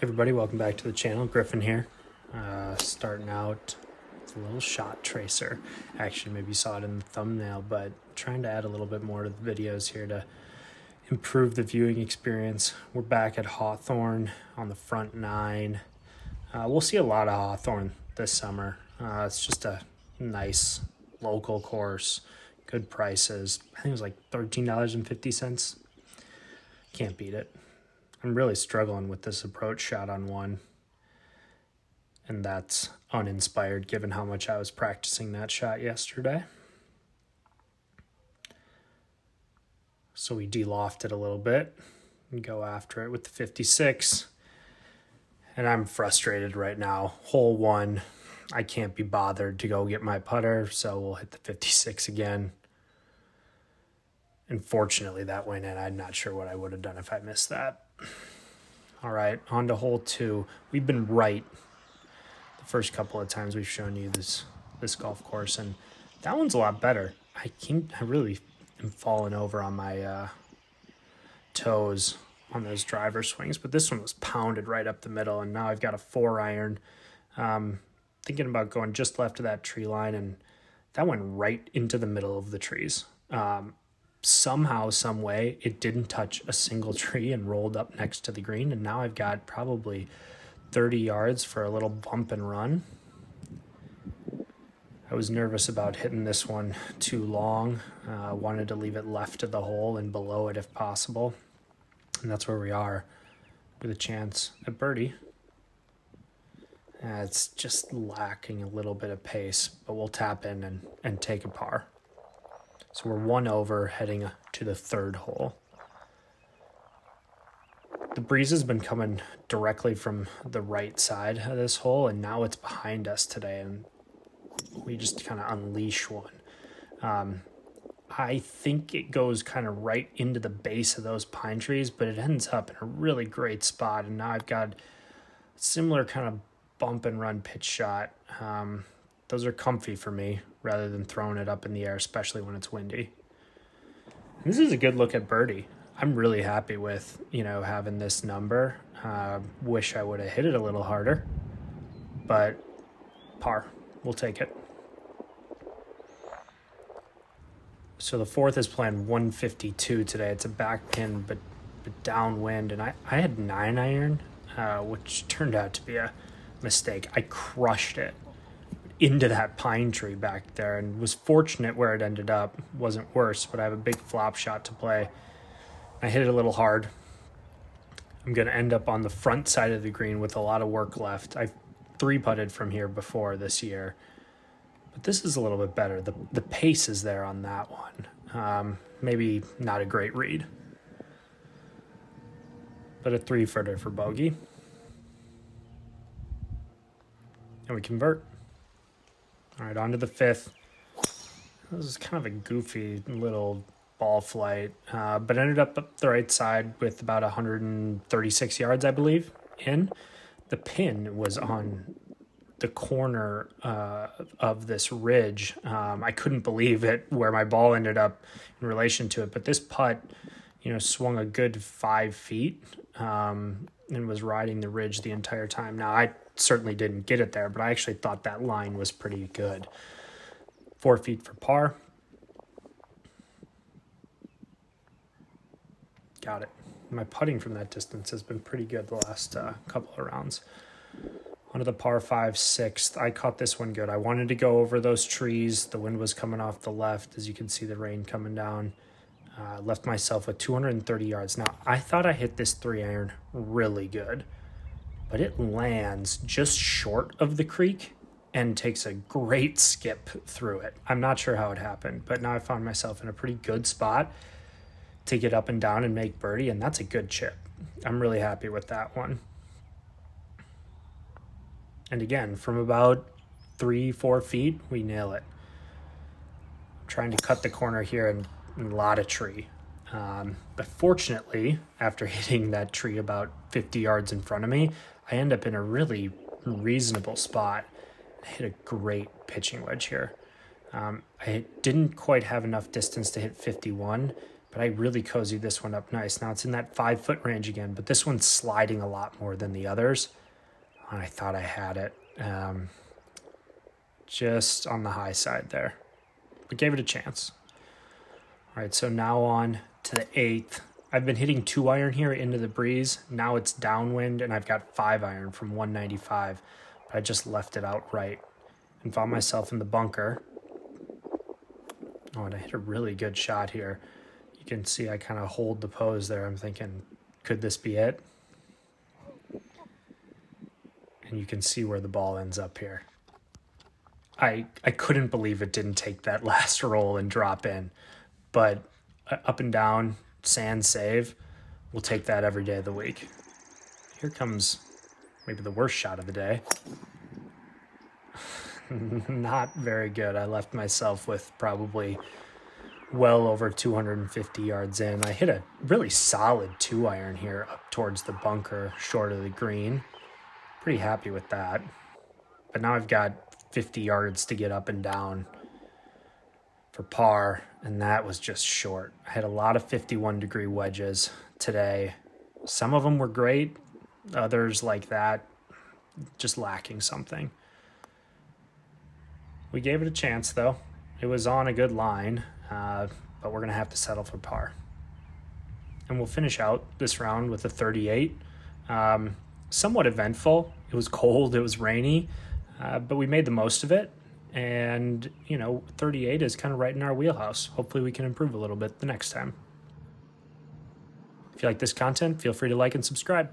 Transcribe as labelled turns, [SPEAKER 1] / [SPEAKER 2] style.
[SPEAKER 1] Everybody, welcome back to the channel. Griffin here. Starting out with a little shot tracer. Actually, maybe you saw it in the thumbnail, but trying to add a little bit more to the videos here to improve the viewing experience. We're back at Hawthorne on the front nine. We'll see a lot of Hawthorne this summer. It's just a nice local course, good prices. I think it was like $13.50. Can't beat it. I'm really struggling with this approach shot on one, and that's uninspired given how much I was practicing that shot yesterday. So we de-loft it a little bit and go after it with the 56. And I'm frustrated right now. Hole one, I can't be bothered to go get my putter, so we'll hit the 56 again. Unfortunately, that went in. I'm not sure what I would have done if I missed that. All right, on to hole two. We've been right the first couple of times we've shown you this golf course, and that one's a lot better. I really am falling over on my toes on those driver swings, but this one was pounded right up the middle, and now I've got a 4-iron. Thinking about going just left of that tree line, and that went right into the middle of the trees. Somehow, some way, it didn't touch a single tree and rolled up next to the green, and now I've got probably 30 yards for a little bump and run. I was nervous about hitting this one too long. Wanted to leave it left of the hole and below it if possible, and that's where we are with a chance at birdie. It's just lacking a little bit of pace, but we'll tap in and take a par. So we're one over heading to the third hole. The breeze has been coming directly from the right side of this hole, and now it's behind us today, and we just kind of unleash one. I think it goes kind of right into the base of those pine trees, but it ends up in a really great spot, and now I've got a similar kind of bump and run pitch shot. Those are comfy for me rather than throwing it up in the air, especially when it's windy. And this is a good look at birdie. I'm really happy with, having this number. Wish I would have hit it a little harder, but par, we'll take it. So the fourth is playing 152 today. It's a back pin, but downwind, and I had 9-iron, which turned out to be a mistake. I crushed it into that pine tree back there and was fortunate where it ended up. Wasn't worse, but I have a big flop shot to play. I hit it a little hard. I'm going to end up on the front side of the green with a lot of work left. I 3-putted from here before this year, but this is a little bit better. The pace is there on that one. Maybe not a great read, but a 3-footer for bogey. And we convert. All right, on to the fifth. This is kind of a goofy little ball flight, but ended up the right side with about 136 yards, I believe, in. The pin was on the corner of this ridge. I couldn't believe it where my ball ended up in relation to it, but this putt, swung a good 5 feet and was riding the ridge the entire time. Now, I certainly didn't get it there, but I actually thought that line was pretty good. 4 feet for par. Got it. My putting from that distance has been pretty good the last couple of rounds. Onto the par 5, sixth. I caught this one good. I wanted to go over those trees. The wind was coming off the left. As you can see, the rain coming down. Left myself with 230 yards. Now, I thought I hit this 3-iron really good, but it lands just short of the creek and takes a great skip through it. I'm not sure how it happened, but now I found myself in a pretty good spot to get up and down and make birdie, and that's a good chip. I'm really happy with that one. And again, from about 3-4 feet, we nail it. I'm trying to cut the corner here and a lot of tree. But fortunately, after hitting that tree about 50 yards in front of me, I end up in a really reasonable spot. I hit a great pitching wedge here. I didn't quite have enough distance to hit 51, but I really cozied this one up nice. Now it's in that 5-foot range again, but this one's sliding a lot more than the others. And I thought I had it just on the high side there, but gave it a chance. All right, so now on to the 8th. I've been hitting 2-iron here into the breeze. Now it's downwind, and I've got 5-iron from 195. But I just left it outright and found myself in the bunker. Oh, and I hit a really good shot here. You can see I kind of hold the pose there. I'm thinking, could this be it? And you can see where the ball ends up here. I couldn't believe it didn't take that last roll and drop in. But up and down, sand save, we'll take that every day of the week. Here comes maybe the worst shot of the day. Not very good. I left myself with probably well over 250 yards in. I hit a really solid 2-iron here up towards the bunker, short of the green. Pretty happy with that. But now I've got 50 yards to get up and down for par, and that was just short. I had a lot of 51-degree wedges today. Some of them were great. Others like that, just lacking something. We gave it a chance, though. It was on a good line, but we're going to have to settle for par. And we'll finish out this round with a 38. Somewhat eventful. It was cold, it was rainy, but we made the most of it. And, 38 is kind of right in our wheelhouse. Hopefully we can improve a little bit the next time. If you like this content, feel free to like and subscribe.